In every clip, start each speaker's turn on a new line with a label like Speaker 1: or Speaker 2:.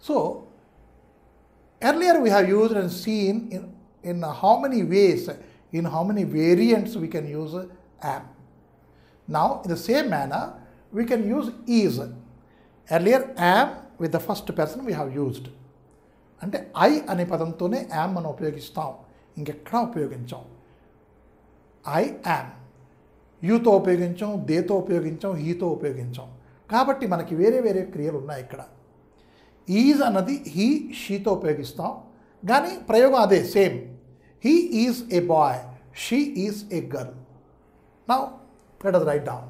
Speaker 1: So earlier we have used and seen in how many ways, in how many variants we can use am. Now in the same manner we can use is. Earlier am with the first person we have used. అంటే I అనే పదంతోనే yam మనం ఉపయోగిస్తాం, ఇంకెక్కడా ఉపయోగించాం. I am యూతో ఉపయోగించాం, దేతో ఉపయోగించాం, హీతో ఉపయోగించాం. కాబట్టి మనకి వేరే వేరే క్రియలు ఉన్నాయి ఇక్కడ. ఈజ్ అన్నది హీ షీతో ఉపయోగిస్తాం, కానీ ప్రయోగం అదే same. He is a boy, she is a girl. Now let us write down.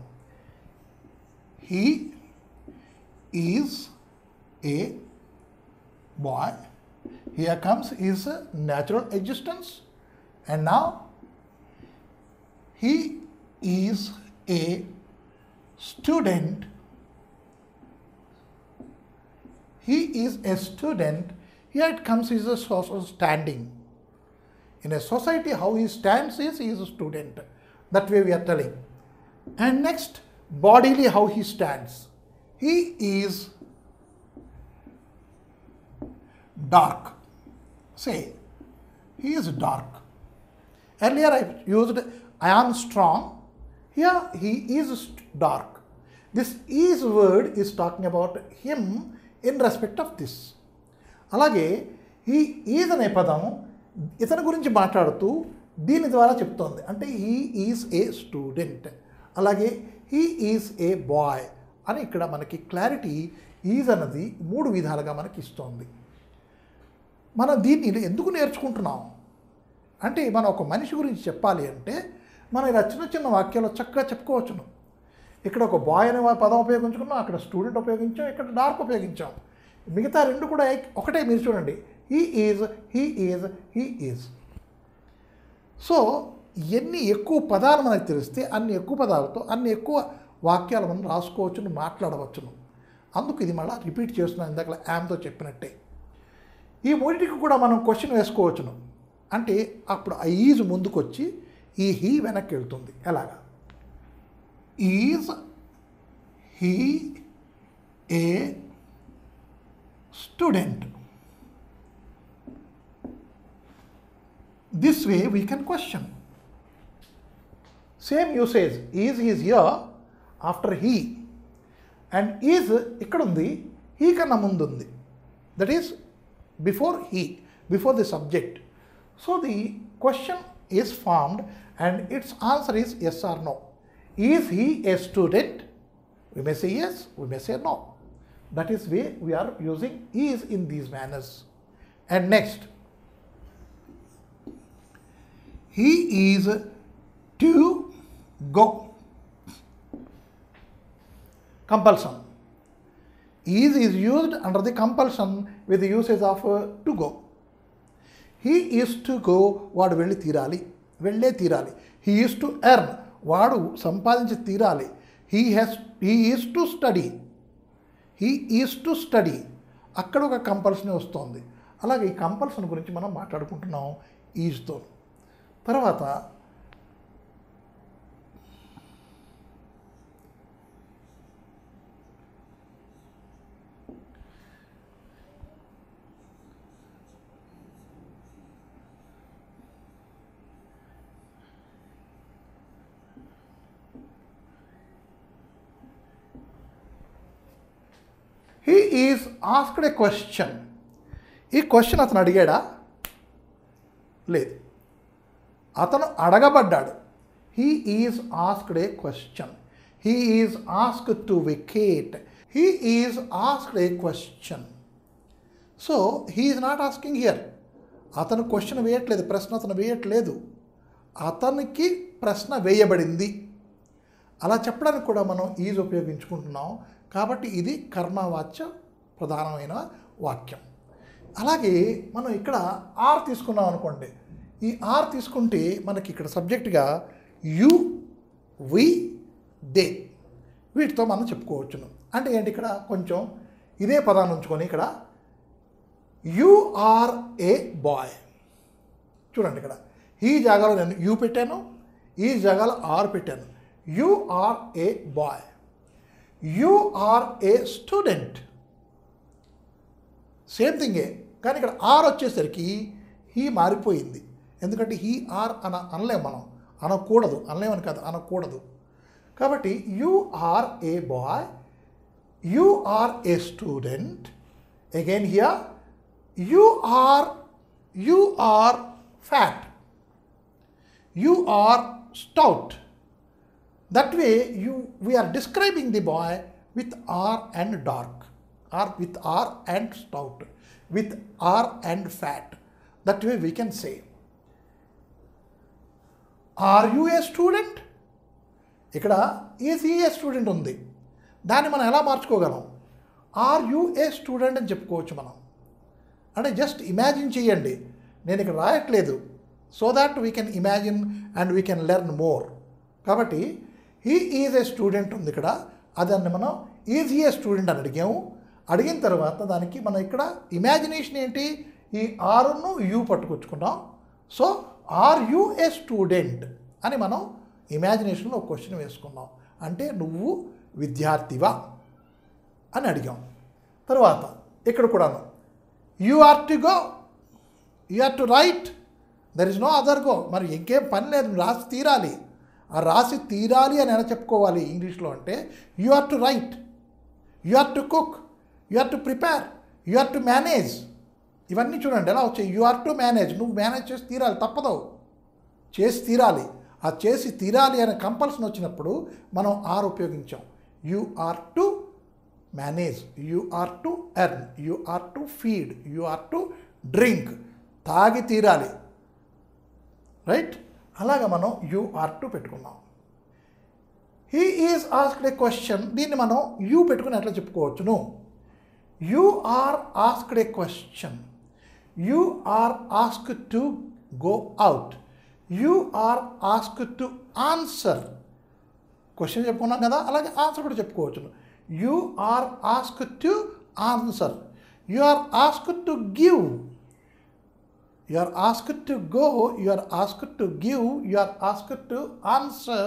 Speaker 1: He is a boy. Here comes his natural existence, and now he is a student. He is a student. Here it comes his social standing. In a society, how he stands is he is a student. That way we are telling. And next, bodily how he stands. He is dark. Say, he is dark. Earlier I used I am strong. Here he is dark. This is word is talking about him in respect of this. అలాగే he is అనే పదం ఇతని గురించి మాట్లాడుతూ దీని ద్వారా చెప్తోంది. అంటే he is a student. అలాగే he is a boy అని ఇక్కడ మనకి క్లారిటీ ఈజ్ అన్నది 3 విధాలుగా మనకి ఇస్తోంది. మనం దీన్ని ఎందుకు నేర్చుకుంటున్నాం అంటే, మనం ఒక మనిషి గురించి చెప్పాలి అంటే మనం ఇలా చిన్న చిన్న వాక్యాలు చక్కగా చెప్పుకోవచ్చును. ఇక్కడ ఒక బాయ్ అనే పదం ఉపయోగించుకున్నాం, అక్కడ స్టూడెంట్ ఉపయోగించాం, ఇక్కడ డార్క్ ఉపయోగించాం. మిగతా రెండు కూడా ఒకటే. మీరు చూడండి, he is, he is, he is. So ఎన్ని ఎక్కువ పదాలు మనకు తెలిస్తే అన్ని ఎక్కువ పదాలతో అన్ని ఎక్కువ వాక్యాలు మనం రాసుకోవచ్చును, మాట్లాడవచ్చును. అందుకు ఇది మళ్ళీ రిపీట్ చేస్తున్నాను, ఇందాక యామ్తో చెప్పినట్టే. ఈ మూడింటికి కూడా మనం క్వశ్చన్ వేసుకోవచ్చును. అంటే అప్పుడు ఆ ఈజ్ ముందుకు వచ్చి ఈ హీ వెనక్కి వెళ్తుంది. ఎలాగా? Is he A student. This way we can question. Same usage. Is is here after he, and is ఇక్కడ ఉంది, హీ కన్నా ముందు ఉంది. That is before he, before the subject. So the question is formed and its answer is yes or no. Is he a student? We may say yes, we may say no. That is why we are using is in these manners. And next, he is to go. Compulsion. Is used under the compulsion with the usage of to go. He is to go, వాడు వెళ్ళి తీరాలి, వెళ్ళే తీరాలి. He is to earn, వాడు సంపాదించి తీరాలి. He is to study. He is to study. అక్కడ ఒక కంపల్షన్ వస్తుంది. అలాగే ఈ కంపల్షన్ గురించి మనం మాట్లాడుకుంటున్నాం ఈజ్తో. తర్వాత he is asked a question. ఈ క్వశ్చన్ అతను అడిగాడా? లేదు, అతను అడగబడ్డాడు. he is asked a question. he is asked to vacate. he is asked a question. So he is not asking here. అతను క్వశ్చన్ వేయట్లేదు, ప్రశ్న అతను వేయట్లేదు, అతనికి ప్రశ్న వేయబడింది. అలా చెప్పడానికి కూడా మనం ఈజ్ ఉపయోగించుకుంటున్నాం. కాబట్టి ఇది కర్మవాచ్య ప్రధానమైన వాక్యం. అలాగే మనం ఇక్కడ ఆర్ తీసుకున్నాం అనుకోండి. ఈ ఆర్ తీసుకుంటే మనకి ఇక్కడ సబ్జెక్ట్గా యు, వి, దే, వీటితో మనం చెప్పుకోవచ్చును. అంటే ఏంటి, ఇక్కడ కొంచెం ఇదే పదాన్ని ఉంచుకొని ఇక్కడ యు ఆర్ ఏ బాయ్. చూడండి, ఇక్కడ ఈ జాగాలో నేను యు పెట్టాను, ఈ జాగాలో ఆర్ పెట్టాను. You are a boy. You are a student. Same థింగే, కానీ ఇక్కడ ఆర్ వచ్చేసరికి హీ మారిపోయింది. ఎందుకంటే హీ ఆర్ అనలేము మనం, అనకూడదు, అనలేమని కాదు, అనకూడదు. కాబట్టి you are a boy, you are a student. Again here you are fat, you are stout. That way we are describing the boy with R and dark, or with R and stout, with R and fat. That way we can say, are you a student? ఇక్కడ is he a student ఉంది, దాన్ని మనం ఎలా మార్చుకోగలం? Are you a student అని చెప్పుకోవచ్చు మనం. అంటే జస్ట్ ఇమాజిన్ చేయండి, నేను ఇక్కడ రాయట్లేదు, so that we can imagine and we can learn more. కాబట్టి హీ ఈజ్ ఏ స్టూడెంట్ ఉంది ఇక్కడ, అదాన్ని మనం ఈజ్ హీ ఏ స్టూడెంట్ అని అడిగాము. అడిగిన తర్వాత దానికి మనం ఇక్కడ ఇమాజినేషన్ ఏంటి, ఈ ఆర్ను యూ పట్టుకొచ్చుకున్నాం. So are you a student అని మనం ఇమాజినేషన్లో ఒక క్వశ్చన్ వేసుకున్నాం. అంటే నువ్వు విద్యార్థివా అని అడిగాం. తర్వాత ఇక్కడ కూడాను you are to go, you are to write, there is no other go. మరి ఇంకేం పని లేదు, రాసి తీరాలి. ఆ రాసి తీరాలి అని ఎలా చెప్పుకోవాలి ఇంగ్లీష్లో అంటే, you are to write, you are to cook, you are to prepare, you are to manage. ఇవన్నీ చూడండి ఎలా వచ్చాయి. యూ ఆర్ టు మేనేజ్, నువ్వు మేనేజ్ చేసి తీరాలి, తప్పదు, చేసి తీరాలి. ఆ చేసి తీరాలి అనే కంపల్సన్ వచ్చినప్పుడు మనం ఆర్ ఉపయోగించాం. You are to manage, you are to earn, you are to feed, you are to drink, తాగి తీరాలి, రైట్. అలాగా మనం యూ ఆర్ టు పెట్టుకున్నాం. He is asked a question, దీన్ని మనం యూ పెట్టుకుని ఎట్లా చెప్పుకోవచ్చును? You are asked a question, you are asked to go out, you are asked to answer. Question చెప్పుకున్నాం కదా, అలాగే ఆన్సర్ కూడా చెప్పుకోవచ్చును. You are asked to answer, you are asked to give, you are asked to go, you are asked to give, you are asked to answer.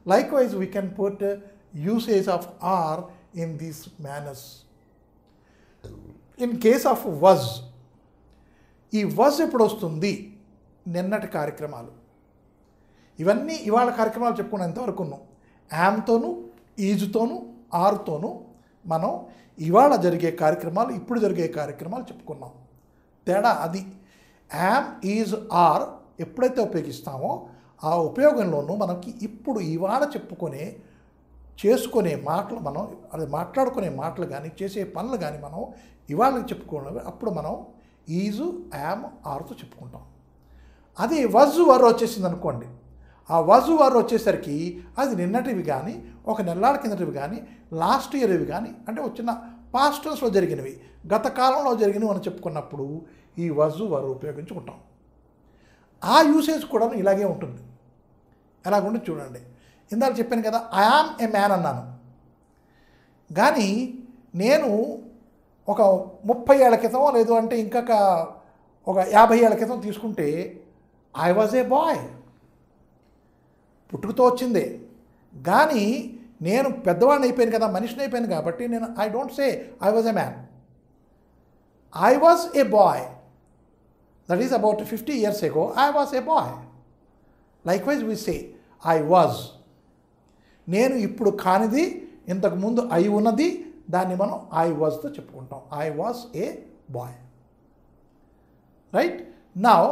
Speaker 1: Likewise we can put usage of are in these manners. In case of was, ఈ was ఎప్పుడు వస్తుంది? నిన్నటి కార్యక్రమాలు ఇవన్నీ, ఇవాళ కార్యక్రమాలు చెప్పుకున్నాం ఎంతవరకు ఉన్నాం. యామ్తోనూ ఈజ్తోనూ ఆర్తోనూ మనం ఇవాళ జరిగే కార్యక్రమాలు, ఇప్పుడు జరిగే కార్యక్రమాలు చెప్పుకున్నాం. తేడా అది. యామ్ ఈజ్ ఆర్ ఎప్పుడైతే ఉపయోగిస్తామో ఆ ఉపయోగంలోనూ మనకి ఇప్పుడు ఇవాళ చేసుకునే మాటలు, మనం అది మాట్లాడుకునే మాటలు కానీ చేసే పనులు కానీ మనం ఇవాళ చెప్పుకున్నవి, అప్పుడు మనం ఈజు యామ్ ఆర్తో చెప్పుకుంటాం. అది వజు వర్ వచ్చేసింది అనుకోండి, ఆ వజు వర్ వచ్చేసరికి అది నిన్నటివి కానీ, ఒక నెల్లాళ్ళ కిందటివి కానీ, లాస్ట్ ఇయర్వి కానీ, అంటే వచ్చిన పాస్ట్ టెన్స్లో జరిగినవి, గత కాలంలో జరిగినవి మనం చెప్పుకున్నప్పుడు ఈ వజు వర్ ఉపయోగించుకుంటాం. ఆ యూసేజ్ కూడా ఇలాగే ఉంటుంది. ఎలాగుండి చూడండి. ఇందాక చెప్పాను కదా, ఐ యామ్ ఏ మ్యాన్ అన్నాను, కానీ నేను ఒక 30 ఏళ్ల క్రితం, లేదు అంటే ఇంకొక ఒక 50 ఏళ్ల క్రితం తీసుకుంటే ఐ వాజ్ ఏ బాయ్, పుట్టుకతో వచ్చిందే. కానీ నేను పెద్దవాడిని అయిపోయాను కదా, మనిషిని అయిపోయాను కాబట్టి నేను I don't say I was a man, I was a boy. That is about 50 years ago, I was a boy. Likewise we say, I was. నేను ఇప్పుడు కానిది, ఇంతకుముందు అయి ఉన్నది, దాన్ని మనం ఐ వాజ్తో చెప్పుకుంటాం. I was a boy, right. Now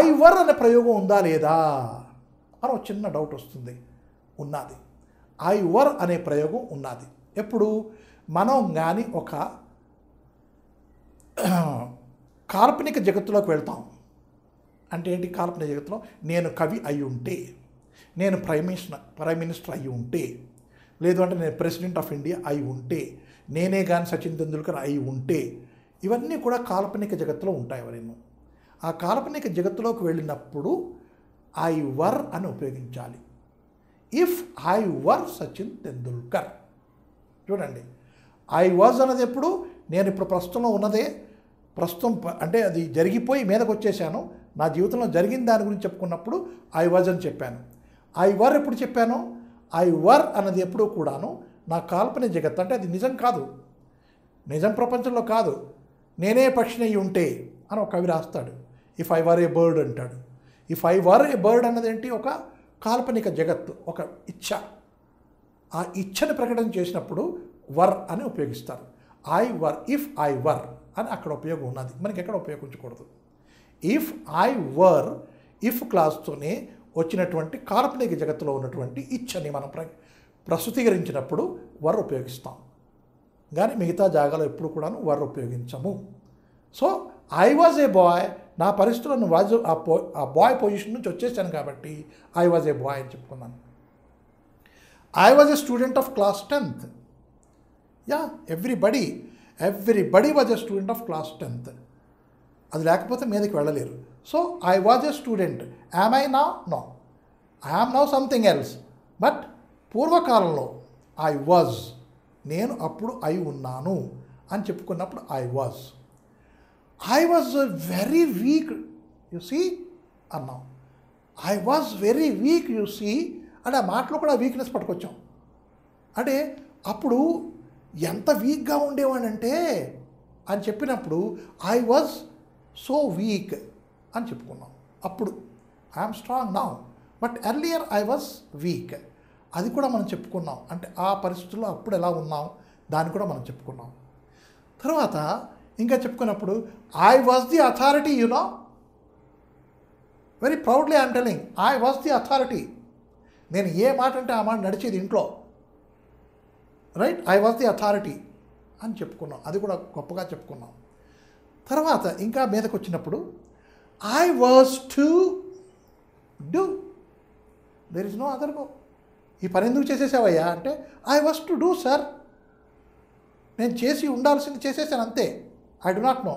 Speaker 1: I were అనే ప్రయోగం ఉందా లేదా అని ఒక చిన్న డౌట్ వస్తుంది. ఉన్నది. ఐ వర్ అనే ప్రయోగం ఉన్నది. ఎప్పుడు మనం కానీ ఒక కాల్పనిక జగత్తులోకి వెళ్తాం. అంటే ఏంటి కాల్పనిక జగత్తులో? నేను కవి అయి ఉంటే, నేను ప్రైమ్ మినిస్టర్ అయి ఉంటే, లేదు అంటే నేను ప్రెసిడెంట్ ఆఫ్ ఇండియా అయి ఉంటే, నేనే కానీ సచిన్ తెందుల్కర్ అయి ఉంటే, ఇవన్నీ కూడా కాల్పనిక జగత్తులో ఉంటాయి. ఎవరైనా ఆ కాల్పనిక జగత్తులోకి వెళ్ళినప్పుడు ఐ వర్ అని ఉపయోగించాలి. ఇఫ్ ఐ వర్ సచిన్ తెందుల్కర్. చూడండి, ఐ వాజ్ అన్నది ఎప్పుడు? నేను ఇప్పుడు ప్రస్తుతంలో ఉన్నదే, ప్రస్తుతం అంటే అది జరిగిపోయి మీదకి వచ్చేసాను, నా జీవితంలో జరిగిన దాని గురించి చెప్పుకున్నప్పుడు ఐ వాజ్ అని చెప్పాను. ఐ వర్ ఎప్పుడు చెప్పాను? ఐ వర్ అన్నది ఎప్పుడు కూడాను నా కాల్పనిక జగత్తు, అంటే అది నిజం కాదు, నిజం ప్రపంచంలో కాదు, నేనే పక్షిని అయి ఉంటే అని ఒక కవి రాస్తాడు. If I were a bird అంటాడు. If I were a bird అన్నది ఏంటి? ఒక కాల్పనిక జగత్తు, ఒక ఇచ్ఛ. ఆ ఇచ్ఛను ప్రకటన చేసినప్పుడు వర్ అని ఉపయోగిస్తారు. ఐ వర్, ఇఫ్ ఐ వర్ అని అక్కడ ఉపయోగం ఉన్నది, మనకి ఎక్కడ ఉపయోగించకూడదు. ఇఫ్ ఐ వర్, ఇఫ్ క్లాస్తోనే వచ్చినటువంటి కాల్పనిక జగత్తులో ఉన్నటువంటి ఇచ్ఛని మనం ప్రస్తుతీకరించినప్పుడు వర్ ఉపయోగిస్తాం, కానీ మిగతా జాగాలో ఎప్పుడు కూడాను వర్ ఉపయోగించము. So I was a boy, నా పరిస్థితులను ఆ బాయ్ పొజిషన్ నుంచి వచ్చేసాను కాబట్టి ఐ వాజ్ ఏ బాయ్ అని చెప్పుకున్నాను. I was a student of class 10th. Yeah, everybody was a student of class 10th. అది లేకపోతే మీదకి వెళ్ళలేరు. So I was a student. Am I now? No, I am now something else. But పూర్వకాలంలో I was, నేను అప్పుడు అయి ఉన్నాను అని చెప్పుకున్నప్పుడు I was. I was very weak you see అన్నాం. I was very weak you see అంటే ఆ మాటలో కూడా వీక్నెస్ పట్టుకొచ్చాం. అంటే అప్పుడు ఎంత వీక్గా ఉండేవాడంటే అని చెప్పినప్పుడు ఐ వాజ్ సో వీక్ అని చెప్పుకున్నాం. అప్పుడు I'm strong now, but earlier I was weak. అది కూడా మనం చెప్పుకున్నాం. అంటే ఆ పరిస్థితుల్లో అప్పుడు ఎలా ఉన్నాం దాన్ని కూడా మనం చెప్పుకున్నాం. తర్వాత ఇంకా చెప్పుకున్నప్పుడు I was the authority, you know, very proudly I'm telling, I was the authority. నేను ఏ మాట అంటే ఆ మాట నడిచేది ఇంట్లో, right? I was the authority అని చెప్పుకున్నాం. అది కూడా గొప్పగా చెప్పుకున్నాం. తర్వాత ఇంకా మీదకి వచ్చినప్పుడు I was to do, there is no other go. ఈ పని ఎందుకు చేసేసావయ్యా అంటే I was to do sir, నేను చేసి ఉండాల్సింది చేసేసాను అంతే. I do not know.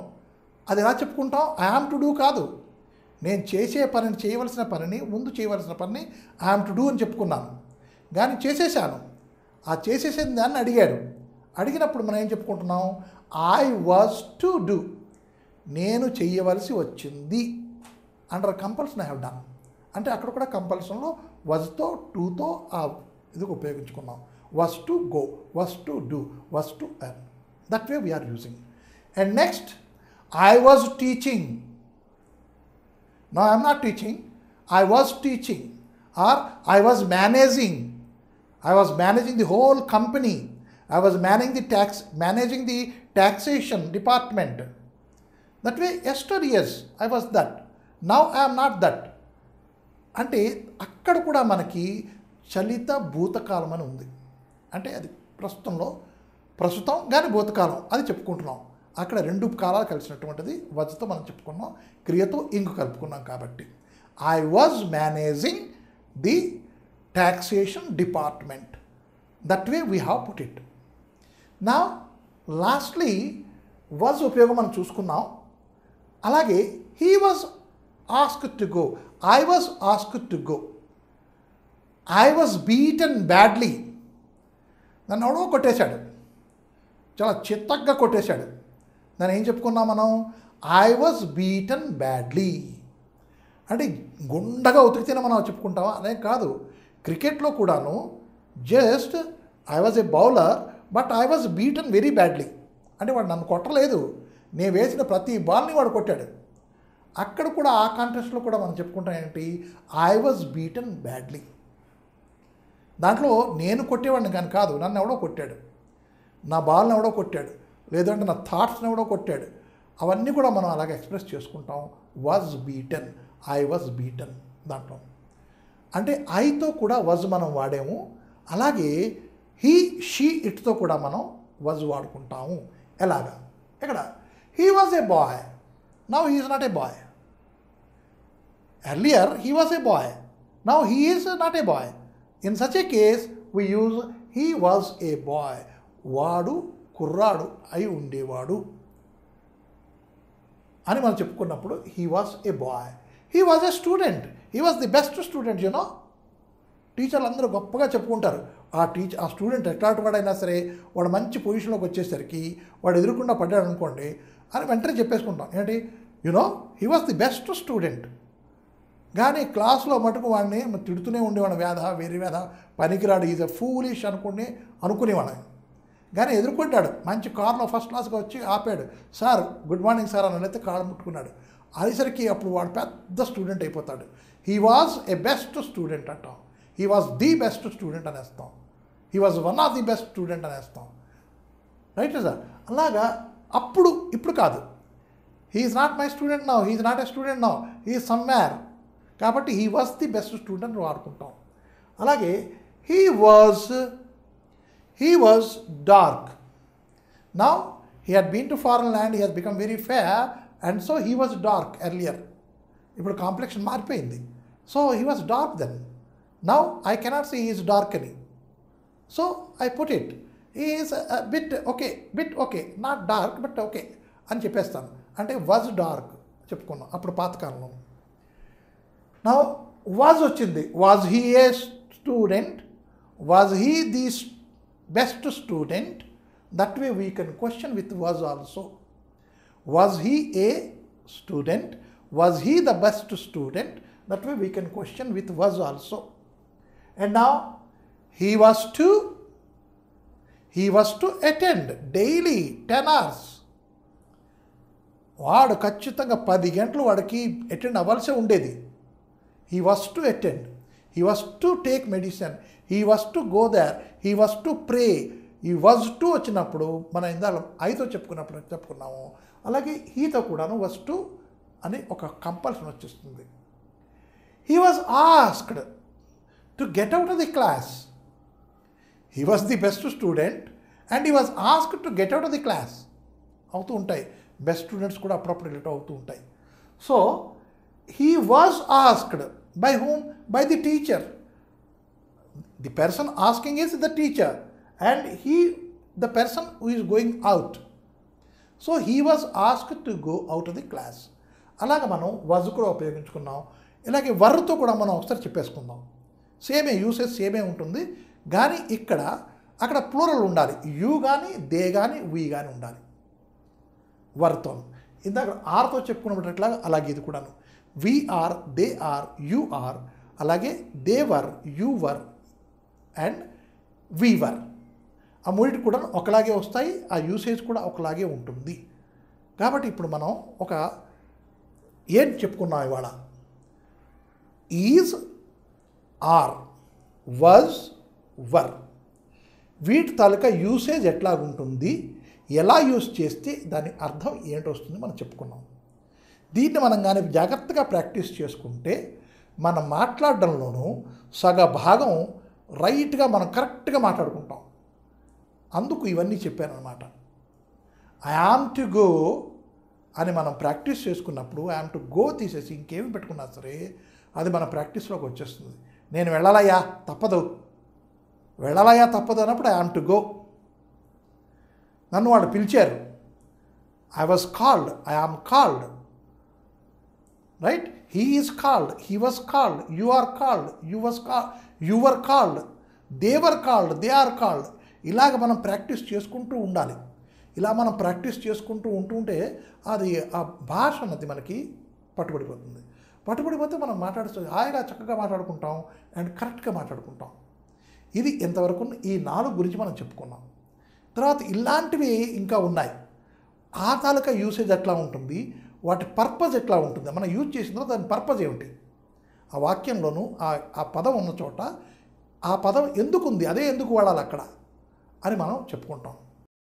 Speaker 1: అది ఎలా చెప్పుకుంటాం? ఐ యామ్ టు డూ కాదు, నేను చేసే పనిని, చేయవలసిన పనిని, ముందు చేయవలసిన పనిని ఐ యామ్ టు డూ అని చెప్పుకున్నాను, కానీ చేసేసాను. ఆ చేసేసిన దాన్ని అడిగాడు. అడిగినప్పుడు మనం ఏం చెప్పుకుంటున్నాం? ఐ వాజ్ టు డూ, నేను చెయ్యవలసి వచ్చింది. Under compulsion I have done. అంటే అక్కడ కూడా కంపల్షన్లో వాజ్తో, టూతో ఆ ఇది ఉపయోగించుకున్నాం. Was to go, was to do, was to earn. That way we are using. And next I was teaching. No I'm not teaching, I was teaching. Or I was managing. I was managing the whole company. I was managing the taxation department. That way, yesteryears I was that. Now I am not that. అంటే అక్కడ కూడా మనకి చలిత భూతకాలం అని ఉంది. అంటే అది ప్రస్తుతం కానీ భూతకాలం అది చెప్పుకుంటున్నాం. అక్కడ రెండు కాలాలు కలిసినటువంటిది వజ్తో మనం చెప్పుకున్నాం, క్రియతో ఇంకు కలుపుకున్నాం. కాబట్టి I was managing the taxation department. That way we have put it. Now lastly was ఉపయోగం మనం చూసుకున్నాం. అలాగే he was asked to go. I was asked to go. I was beaten badly. నన్ను ఎవడో కొట్టేశాడు, చాలా చిత్తగ్గా కొట్టేశాడు. దాన్ని ఏం చెప్పుకున్నాం మనం? I was beaten badly. అంటే గుండగా ఉతికితేనే మనం చెప్పుకుంటామా? అదే కాదు. క్రికెట్లో కూడాను just I was a bowler but I was beaten very badly. అంటే వాడు నన్ను కొట్టలేదు, నేను వేసిన ప్రతి బాల్ని వాడు కొట్టాడు. అక్కడ కూడా ఆ కాంటెస్ట్లో కూడా మనం చెప్పుకుంటాం ఏంటి? I was beaten badly. దాంట్లో నేను కొట్టేవాడిని కానీ కాదు, నన్ను ఎవడో కొట్టాడు, నా బాల్ని ఎవడో కొట్టాడు, లేదంటే నా థాట్స్ని ఎవడో కొట్టాడు. అవన్నీ కూడా మనం అలాగే ఎక్స్ప్రెస్ చేసుకుంటాం. Was beaten, I was beaten. దాంట్లో అంటే ఐతో కూడా వజ్ మనం వాడాము. అలాగే హీ, షీ, ఇట్తో కూడా మనం వజ్ వాడుకుంటాము. ఎలాగా? ఇక్కడ he was a boy, now he is not a boy. Earlier he was a boy, now he is not a boy. In such a case we use he was a boy. వాడు కుర్రాడు అయి ఉండేవాడు అని మనం చెప్పుకున్నప్పుడు he was a boy. He was a student, he was the best student. You know, టీచర్లు అందరూ గొప్పగా చెప్పుకుంటారు. ఆ స్టూడెంట్ ఎట్లాంటి వాడైనా సరే వాడు మంచి పొజిషన్లోకి వచ్చేసరికి వాడు ఎదురుకుండా పడ్డాడు అనుకోండి అని వెంటనే చెప్పేసుకుంటాం ఏంటి, you know he was the best student. కానీ క్లాస్లో మటుకు వాడిని తిడుతూనే ఉండేవాడు, వేరే వేద పనికిరాడు, ఈజ్ ఎ ఫూలిష్ అనుకునేవాడు. కానీ ఎదుర్కొంటాడు, మంచి కార్లో ఫస్ట్ క్లాస్గా వచ్చి ఆపాడు, సార్ గుడ్ మార్నింగ్ సార్ అని అయితే కాళ్ళు ముట్టుకున్నాడు. అదిసరికి అప్పుడు వాడు పెద్ద స్టూడెంట్ అయిపోతాడు. He was a best student అంటాం, he was the best student అనేస్తాం, he was one of the best student అనేస్తాం. Right sir? అలాగా అప్పుడు ఇప్పుడు కాదు, he is not my student now, he is not a student now, he is somewhere. కాబట్టి he was the best student వాడుకుంటాం. అలాగే he was dark. Now he had been to foreign land, he has become very fair and so he was dark earlier. ఇప్పుడు complexion మారిపోయింది. So he was dark then. Now I cannot see he is dark అని. So I put it he is bit okay not dark but okay అని చెప్పేస్తాను. అంటే was dark చెప్పుకున్నాం అప్పుడు పాతకాలంలో. నా వాజ్ వచ్చింది, was he A student, was he the best student, that way we can question with was also. Was he A student, was he the best student, that way we can question with was also. And now he was to attend daily 10 hours. వాడు ఖచ్చితంగా 10 గంటలు వాడికి attend అవ్వాల్సి ఉండేది. He was to attend, he was to take medicine, he was to go there, he was to pray. ఈ was to వచ్చినప్పుడు మన ఇందాక ఐతో చెప్పుకున్నాము, అలాగే హీతో కూడాను వాజ్ టు అని ఒక కంపల్షన్ వచ్చేస్తుంది. He was asked to get out of the class. He was the best student and he was asked to get out of the class. అవుతూ ఉంటాయి, బెస్ట్ స్టూడెంట్స్ కూడా అప్పుడప్పుడు రిలేట్ అవుతూ ఉంటాయి. So he was asked by whom? By the teacher. The person asking is the teacher and the person who is going out. So he was asked to go out of the class. అలాగ మనం was కూడా ఉపయోగించుకున్నాం. ఇలాగే వర్తో కూడా మనం ఒకసారి చెప్పేసుకుందాం. సేమే usage సేమే ఉంటుంది, కానీ అక్కడ ప్లూరల్ ఉండాలి. యూ కానీ దే కానీ వీ కానీ ఉండాలి వర్తో. ఇందాక ఆర్తో చెప్పుకున్నట్లా అలాగే ఇది కూడాను we are, they are, you are, అలాగే they were, you were and we were. ఆ మూడింటి కూడా ఒకలాగే వస్తాయి, ఆ యూసేజ్ కూడా ఒకలాగే ఉంటుంది. కాబట్టి ఇప్పుడు మనం ఒక ఏం చెప్పుకున్నాం ఇవాళ? ఈజ్, ఆర్, వాజ్, వర్, వీటి తాలూకా యూసేజ్ ఎట్లాగుంటుంది, ఎలా యూజ్ చేస్తే దాని అర్థం ఏంటో వస్తుంది మనం చెప్పుకున్నాం. దీన్ని మనం కానీ జాగ్రత్తగా ప్రాక్టీస్ చేసుకుంటే మన మాట్లాడడంలోనూ సగ భాగం రైట్గా మనం కరెక్ట్గా మాట్లాడుకుంటాం. అందుకు ఇవన్నీ చెప్పానమాట. ఐ యామ్ టు గో అని మనం ప్రాక్టీస్ చేసుకున్నప్పుడు ఐ యామ్ టు గో తీసేసి ఇంకేమి పెట్టుకున్నా సరే అది మన ప్రాక్టీస్లోకి వచ్చేస్తుంది. నేను వెళ్ళాలయ్యా తప్పదు, వెళ్ళాలయ్యా తప్పదు అన్నప్పుడు ఐ యామ్ టు గో. నన్ను వాళ్ళు పిలిచారు, I was called, I am called. Right? He is called, he was called, you are called, you were called, they were called, they are called. ఇలాగ మనం ప్రాక్టీస్ చేసుకుంటూ ఉండాలి. ఇలా మనం ప్రాక్టీస్ చేసుకుంటూ ఉంటుంటే అది ఆ భాష అన్నది మనకి పట్టుబడిపోతుంది. పట్టుబడిపోతే మనం మాట్లాడుతూ హాయిగా చక్కగా మాట్లాడుకుంటాం అండ్ కరెక్ట్గా మాట్లాడుకుంటాం. ఇది ఎంతవరకు ఈ 4 గురించి మనం చెప్పుకున్నాం. తర్వాత ఇలాంటివి ఇంకా ఉన్నాయి. ఆ తాలూకా యూసేజ్ ఎట్లా ఉంటుంది, వాటి పర్పస్ ఎట్లా ఉంటుంది, మనం యూజ్ చేసిన తర్వాత దాని పర్పస్ ఏమిటి, ఆ వాక్యంలోనూ ఆ పదం ఉన్న చోట ఆ పదం ఎందుకు ఉంది, అదే ఎందుకు వాడాలి అక్కడ అని మనం చెప్పుకుంటాం.